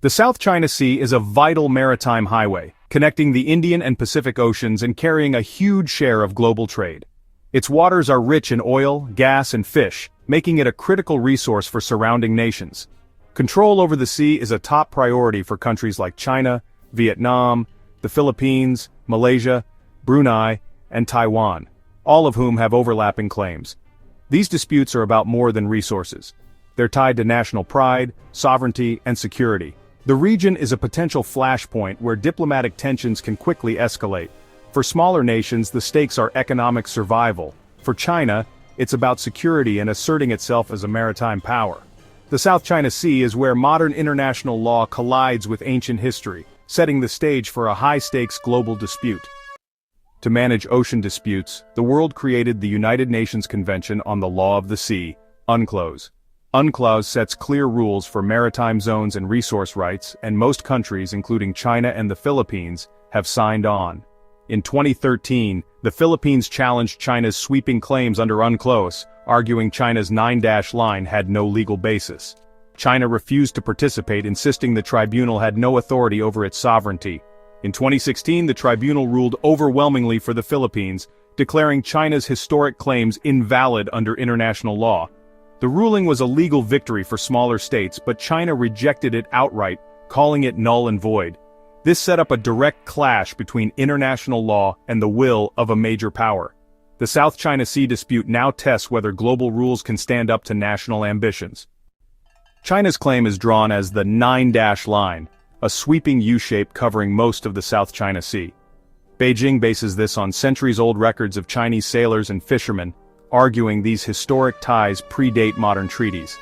The South China Sea is a vital maritime highway, connecting the Indian and Pacific Oceans and carrying a huge share of global trade. Its waters are rich in oil, gas, and fish, making it a critical resource for surrounding nations. Control over the sea is a top priority for countries like China, Vietnam, the Philippines, Malaysia, Brunei, and Taiwan, all of whom have overlapping claims. These disputes are about more than resources. They're tied to national pride, sovereignty, and security. The region is a potential flashpoint where diplomatic tensions can quickly escalate. For smaller nations, the stakes are economic survival. For China, it's about security and asserting itself as a maritime power. The South China Sea is where modern international law collides with ancient history, setting the stage for a high-stakes global dispute. To manage ocean disputes, the world created the United Nations Convention on the Law of the Sea, UNCLOS. UNCLOS sets clear rules for maritime zones and resource rights, and most countries, including China and the Philippines, have signed on. In 2013, the Philippines challenged China's sweeping claims under UNCLOS, arguing China's 9-line had no legal basis. China refused to participate, insisting the tribunal had no authority over its sovereignty. In 2016, the tribunal ruled overwhelmingly for the Philippines, declaring China's historic claims invalid under international law. The ruling was a legal victory for smaller states, but China rejected it outright, calling it null and void. This set up a direct clash between international law and the will of a major power. The South China Sea dispute now tests whether global rules can stand up to national ambitions. China's claim is drawn as the 9-line, a sweeping U-shape covering most of the South China Sea. Beijing bases this on centuries-old records of Chinese sailors and fishermen, arguing these historic ties predate modern treaties.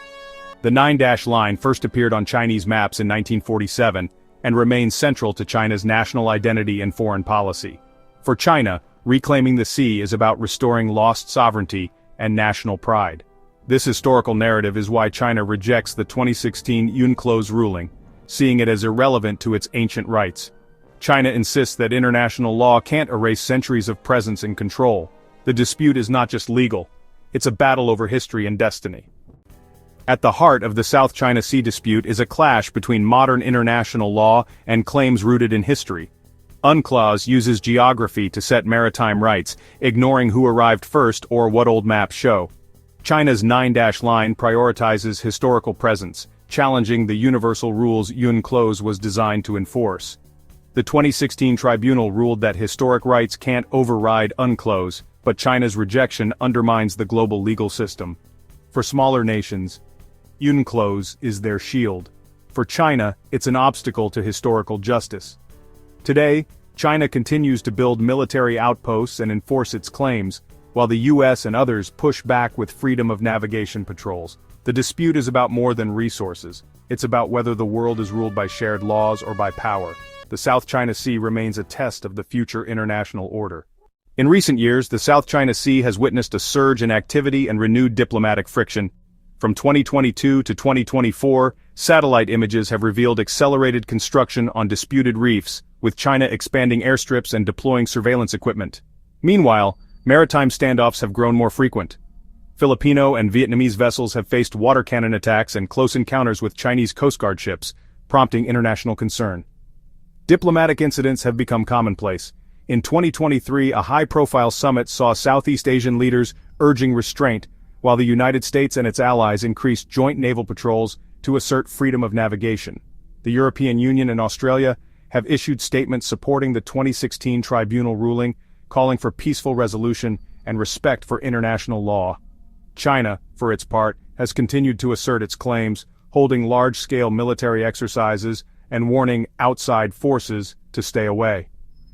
The 9-line first appeared on Chinese maps in 1947 and remains central to China's national identity and foreign policy. For China, reclaiming the sea is about restoring lost sovereignty and national pride. This historical narrative is why China rejects the 2016 UNCLOS ruling, seeing it as irrelevant to its ancient rights. China insists that international law can't erase centuries of presence and control. The dispute is not just legal, it's a battle over history and destiny. At the heart of the South China Sea dispute is a clash between modern international law and claims rooted in history. UNCLOS uses geography to set maritime rights, ignoring who arrived first or what old maps show. China's 9-line prioritizes historical presence, challenging the universal rules UNCLOS was designed to enforce. The 2016 tribunal ruled that historic rights can't override UNCLOS, but China's rejection undermines the global legal system. For smaller nations, UNCLOS is their shield. For China, it's an obstacle to historical justice. Today, China continues to build military outposts and enforce its claims, while the US and others push back with freedom of navigation patrols. The dispute is about more than resources. It's about whether the world is ruled by shared laws or by power. The South China Sea remains a test of the future international order. In recent years, the South China Sea has witnessed a surge in activity and renewed diplomatic friction. From 2022 to 2024, satellite images have revealed accelerated construction on disputed reefs, with China expanding airstrips and deploying surveillance equipment. Meanwhile, maritime standoffs have grown more frequent. Filipino and Vietnamese vessels have faced water cannon attacks and close encounters with Chinese Coast Guard ships, prompting international concern. Diplomatic incidents have become commonplace. In 2023, a high-profile summit saw Southeast Asian leaders urging restraint, while the United States and its allies increased joint naval patrols to assert freedom of navigation. The European Union and Australia have issued statements supporting the 2016 tribunal ruling, calling for peaceful resolution and respect for international law. China, for its part, has continued to assert its claims, holding large-scale military exercises and warning outside forces to stay away.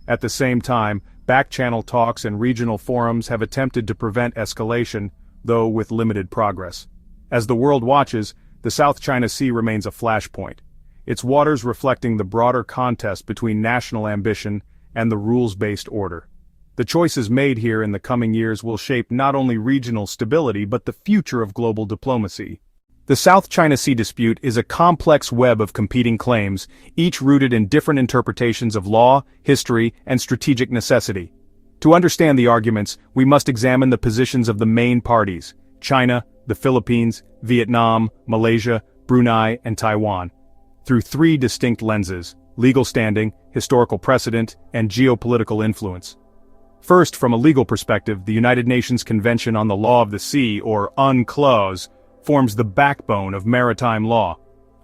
At the same time, back-channel talks and regional forums have attempted to prevent escalation, though with limited progress. As the world watches, the South China Sea remains a flashpoint, its waters reflecting the broader contest between national ambition and the rules-based order. The choices made here in the coming years will shape not only regional stability but the future of global diplomacy. The South China Sea dispute is a complex web of competing claims, each rooted in different interpretations of law, history, and strategic necessity. To understand the arguments, we must examine the positions of the main parties: China, the Philippines, Vietnam, Malaysia, Brunei, and Taiwan. through three distinct lenses: legal standing, historical precedent, and geopolitical influence. First, from a legal perspective, the United Nations Convention on the Law of the Sea, or UNCLOS, forms the backbone of maritime law.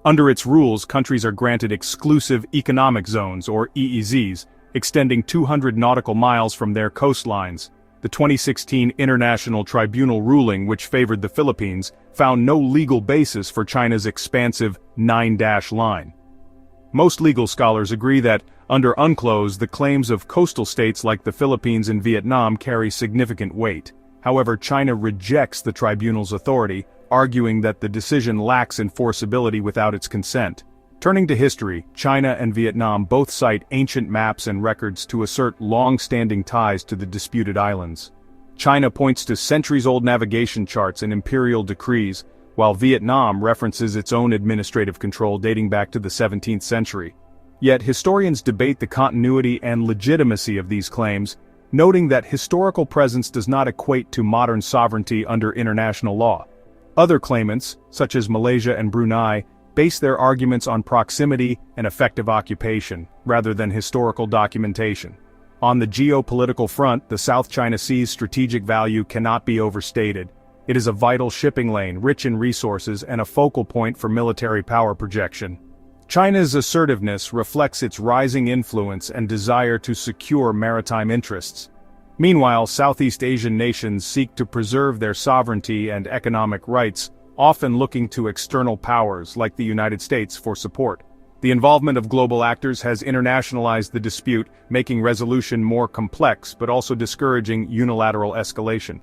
Under its rules, countries are granted exclusive economic zones, or EEZs, extending 200 nautical miles from their coastlines. The 2016 International Tribunal ruling, which favored the Philippines, found no legal basis for China's expansive 9-line. Most legal scholars agree that, under UNCLOS, the claims of coastal states like the Philippines and Vietnam carry significant weight. However, China rejects the tribunal's authority, arguing that the decision lacks enforceability without its consent. Turning to history, China and Vietnam both cite ancient maps and records to assert long-standing ties to the disputed islands. China points to centuries-old navigation charts and imperial decrees, while Vietnam references its own administrative control dating back to the 17th century. Yet historians debate the continuity and legitimacy of these claims, noting that historical presence does not equate to modern sovereignty under international law. Other claimants, such as Malaysia and Brunei, base their arguments on proximity and effective occupation, rather than historical documentation. On the geopolitical front, the South China Sea's strategic value cannot be overstated. It is a vital shipping lane, rich in resources, and a focal point for military power projection. China's assertiveness reflects its rising influence and desire to secure maritime interests. Meanwhile, Southeast Asian nations seek to preserve their sovereignty and economic rights, often looking to external powers like the United States for support. The involvement of global actors has internationalized the dispute, making resolution more complex but also discouraging unilateral escalation.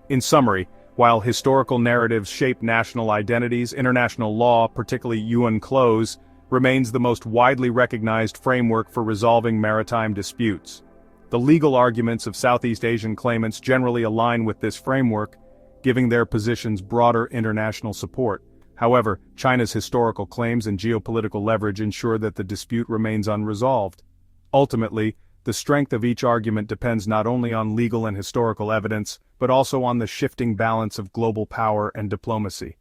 In summary, while historical narratives shape national identities, international law, particularly UNCLOS, remains the most widely recognized framework for resolving maritime disputes. The legal arguments of Southeast Asian claimants generally align with this framework, giving their positions broader international support. However, China's historical claims and geopolitical leverage ensure that the dispute remains unresolved. Ultimately, the strength of each argument depends not only on legal and historical evidence, but also on the shifting balance of global power and diplomacy.